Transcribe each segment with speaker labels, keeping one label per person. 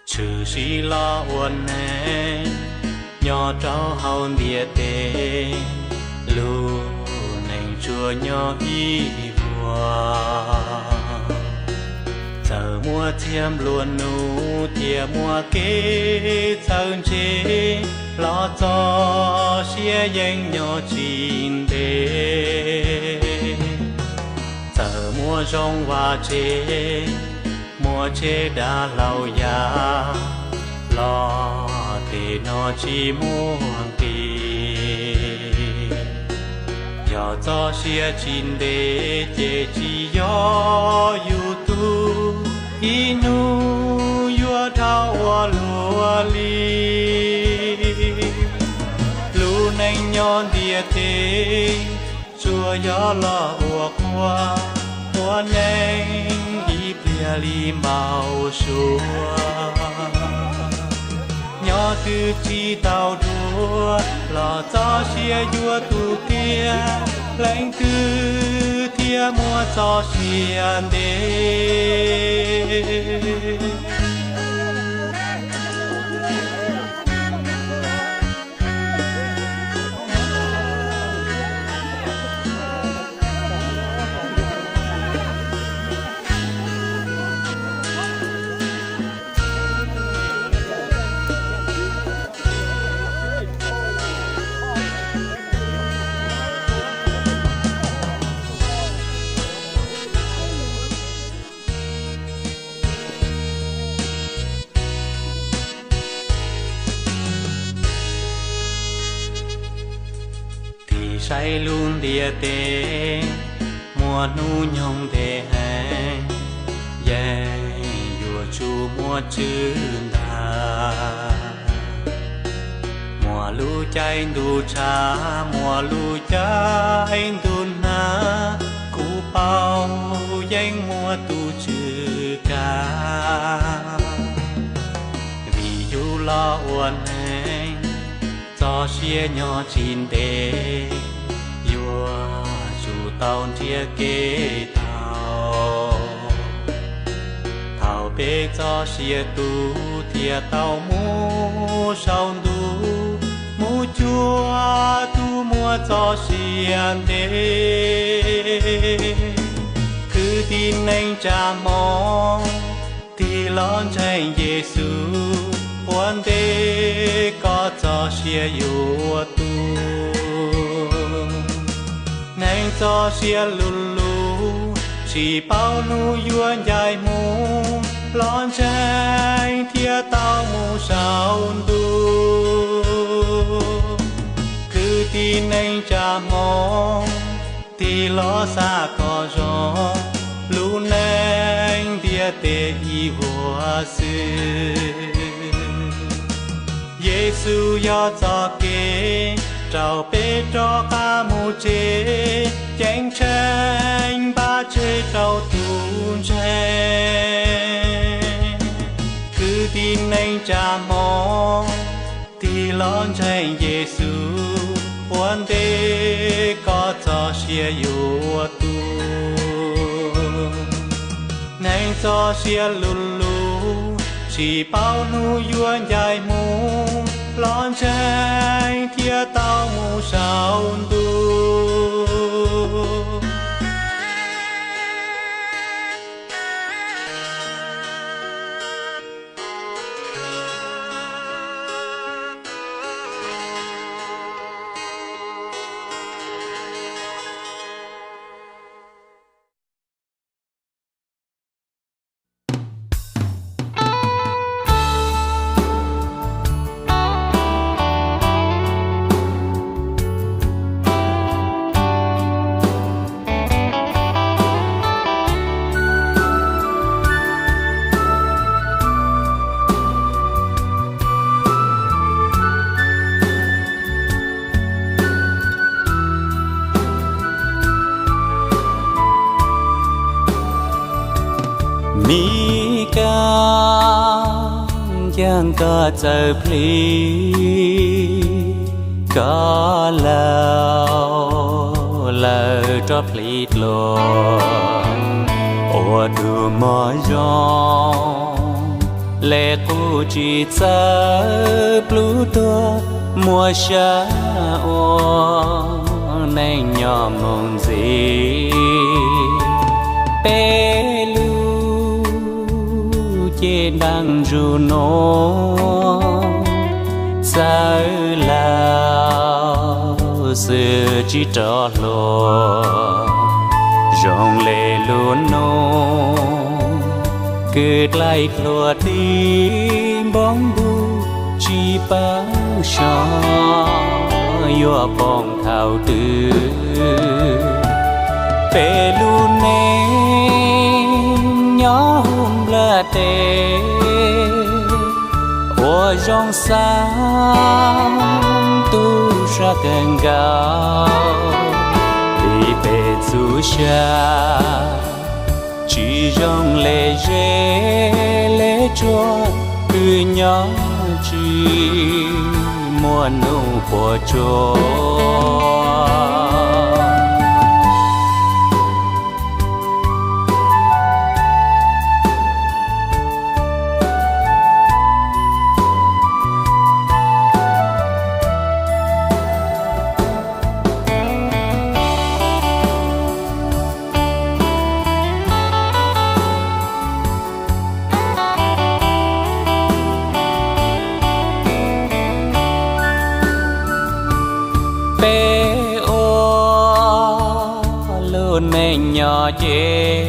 Speaker 1: chữ sĩ lo uốn nè nhỏ trao hậu địa tê lu nành chùa nhỏ y vua giờ mua thiêm luôn nu thiêm mua kế thân chế lo cho xia danh nhỏ chín đê giờ mua rong và chế mua chế đã lâu ya lo thì nó chỉ muốn tì giờ cho xia chín đê chế chỉ yo yu tu inu yua thao lúa li lu nành nhon địa thế chùa gió lo ua qua hoa nành đi bia li màu xua nhỏ từ chi tàu đua lò cho xia yua tu kia lãnh cứ thia mua cho xia đê say luôn địa tê mùa nu nhung tê hè yeah yua chu mùa chữ đà mùa lu cháy đu cha mùa lu cháy đu na cú bao danh mùa tu chữ ca vì du lo uốn hành cho xia nhỏ chín đê dù tao chia kế thảo bê cho xia tu thia tao mu sao tu mu chua tu mua cho xia đê cứ tin anh cha mong thì lon tranh Giêsu quan đê có cho xia yêu tu nành cho xia lulu chỉ bao nu yuan dài mu lon tranh thia tao mu sao tu cứ tin anh cha mong thì lo xa có gió lu nành thia tê y vua sư Giêsu yo cho kế trao bê cho ca mù chế chánh tranh ba chế trao tu tranh cứ tin anh cha mong thì lon tranh Giêsu quan đê có cho xia yêu tu nành cho xia lulu chỉ bao nu yuan dài mu lon tranh thia tao mu sao tu mi ca giang ca chờ pli có lâu cho pli lo ô du mò giông lệ cu chỉ chờ plu tua mùa xa ô nên nhỏ mong gì bé lu trên đang ru nô sao lao xưa chỉ trò lò rong lệ luôn nô cứ lại lùa tim bóng bu chỉ bao cho yo bong thao tư pe lu nè nhỏ hum la tê ô rong sa tu ra gần gạo vì pe zu xa chỉ rong lệ lệ cho cứ nhỏ chỉ mùa nụ của chúa nên nhỏ chế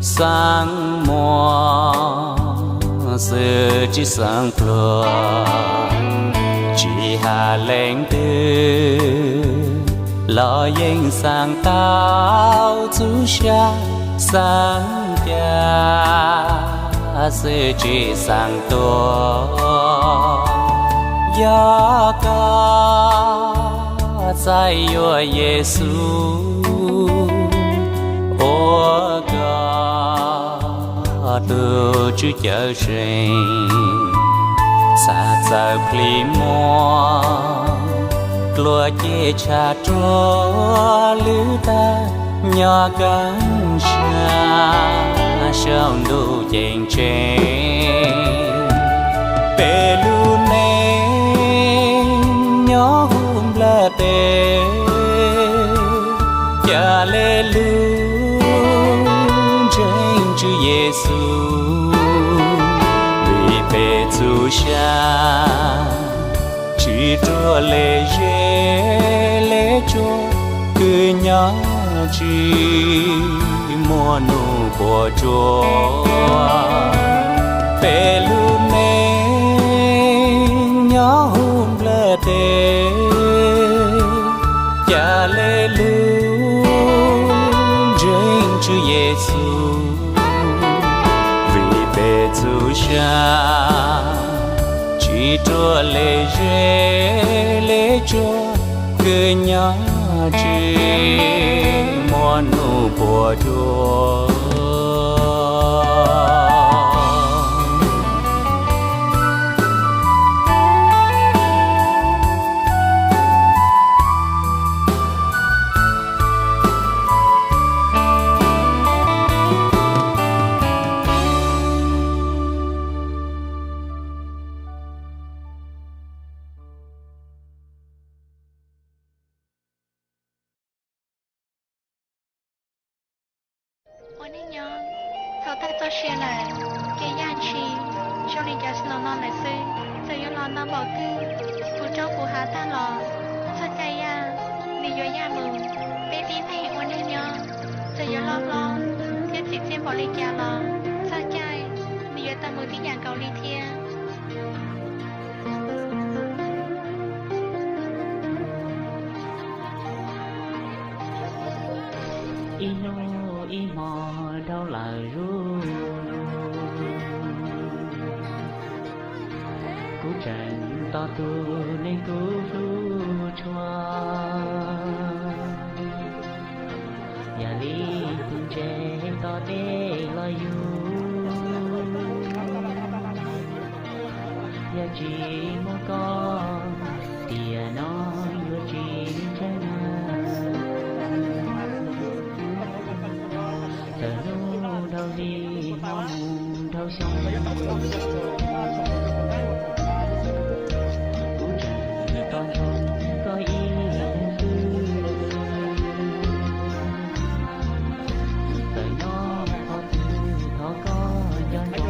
Speaker 1: sang mùa xưa chỉ sang flua chỉ hà lên tư lo yên sang tao chú xa sang cha xưa chỉ sang tua ya ca在我耶稣，我个都只叫声，撒在皮膜，落叶插着绿的鸟根下，上路见证，白路内鸟。là tê cha lê lu trên chữ Giêsu vì bề chú xa chỉ cho lê cho cứ nhớ chỉ mua nụ của chúa bề lu nè nhớ hôm là tê Hallelujah, trên chữ Giêsu vì bề chú xa chỉ cho lễ cho cứ nhớ chỉ mua nụ của Chúa.
Speaker 2: Ôi nè nhớ, thầu ta cho xe là cái gian chi, cho nên cái nó non lại xí, giờ yêu lo nó bảo tư, phụ cho phụ hạ ta lo, cho cái ya, đi vô ya mù, bé tí này ôi nè nhớ, giờ yêu lo, cái chị xem bỏ đi kia lo, cho cái, đi vô ta mù tí nhà cầu đi thiên.
Speaker 1: Ý mò đâu là ru cú trần to tu nên cú ru chua nhà lý từng
Speaker 3: chế to đê lo yu ya chỉ một con tia nó vừa chỉ chân giờ nu đâu đi mong đâu sống cũng chẳng con không có ý đời nó có từ nó có cho nó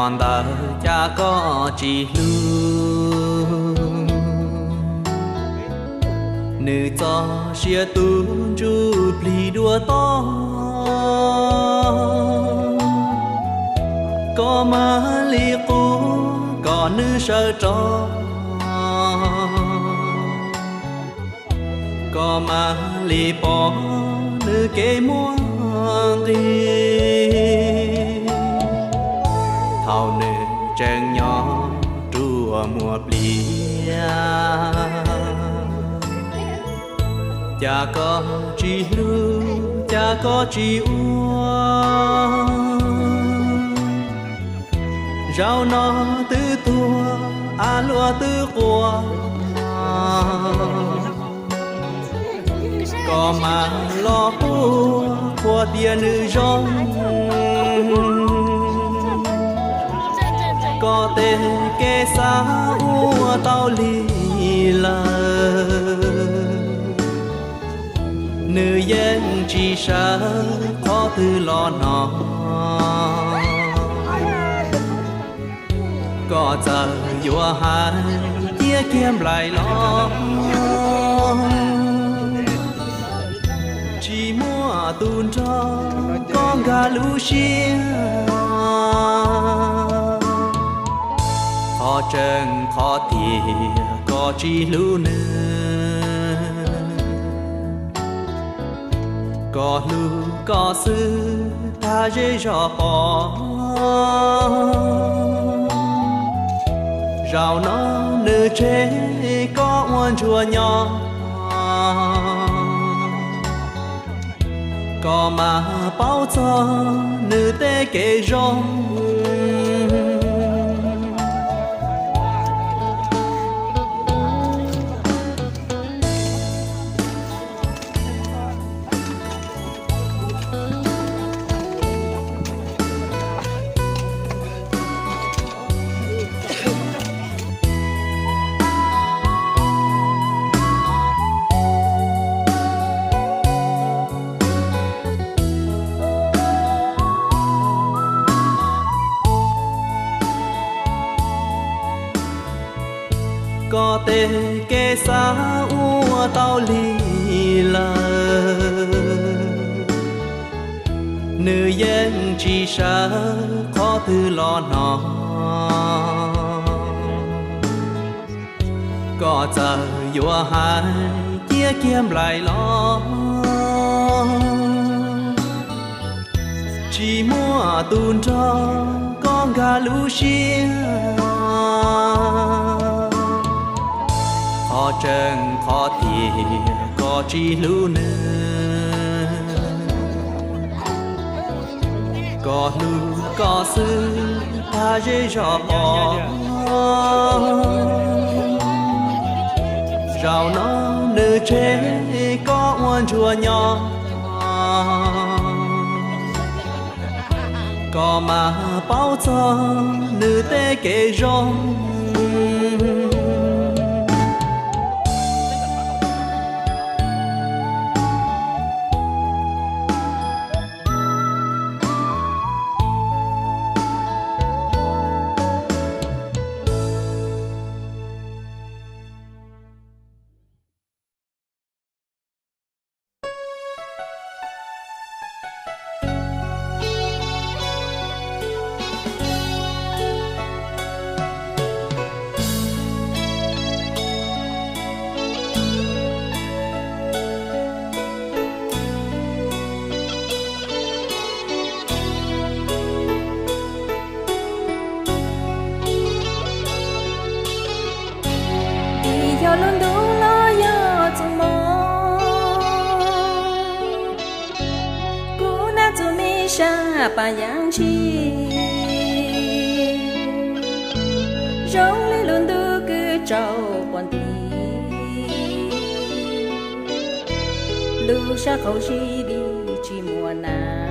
Speaker 1: nhọn tờ cha có chỉ lưu nữ cho xia tu chu pli đua to có má li cô có nữ sơ trò có má li bỏ nữ kế mua đi thảo nữ trang nhỏ trùa mùa blia cha có chi lưu cha có chi uông rau nó tư tua lúa tư qua có mà lo bua của tiền nữ rong có tên kê xa ua tao lì lờ nữ dân chỉ sợ khó tư lo nó có giờ vua hai chia kiếm lại lo chỉ mua tuôn cho con gà lú xia khó chân khó thiệt có chỉ lú nữa có lú có sư ta dễ rõ bỏ rào nó nữ chế có oan chùa nhỏ có mà bao giờ nữ tế kể rong có tên kê xa ua tao lì lờ nữ dân chỉ sợ khó tư lo nó có giờ vua hai chia kiếm lại lo chỉ mua tuôn cho con gà lú xia khó chân khó thiệt có chỉ lưu nữa có lưu có sư ta dễ rõ bỏ rào nó nữ chế có oan chùa nhỏ có mà bao giờ nữ tế kể rong
Speaker 4: bà giang chi rong lên luôn đưa cứ trâu quan tì lưu sa khẩu chi đi chỉ mùa na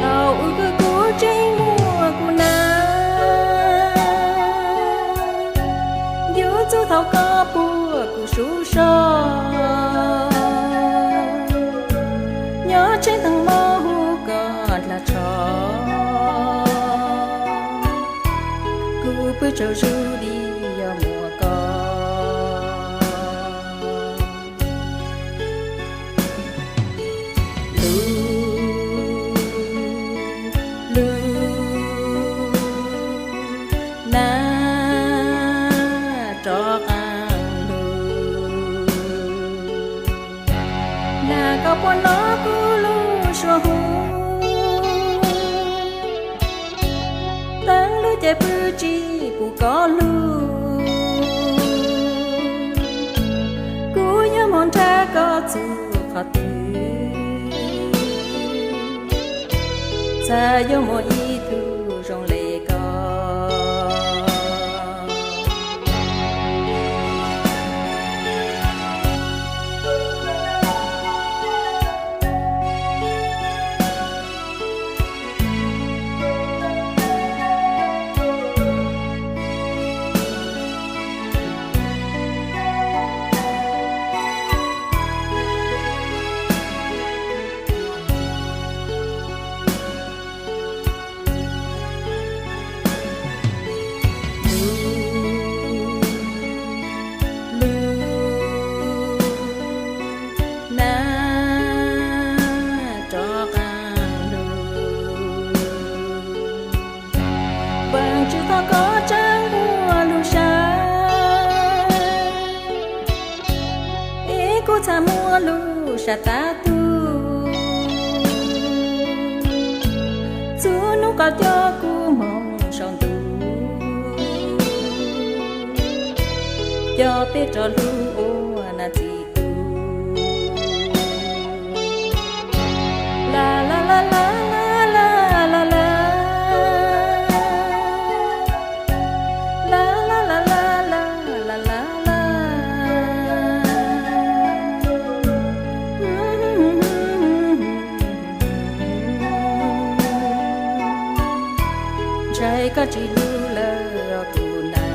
Speaker 4: tàu ư cứ cố tranh mùa của na yếu chú thảo có bùa của sú so nhớ trên thằng mơ còn là trò cứ trâu ru đi ở mùa cò có con nó cứ lu xua hu tăng lu chạy bự chi bu có lu cú nhớ mong cha có chu khó từ xa yo mo y thu rong lệ có có trắng mùa lù sa ý cô cha mùa lù sa ta tu chú nó có cho cô mong son tu cho tết cho lu ô na chi tu la la la la trái có chỉ lưu lơ cụ na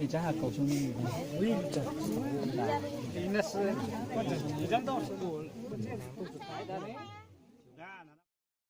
Speaker 5: 给家下狗兄弟。我也讲，那是，我这一张都是我这都是白的嘞。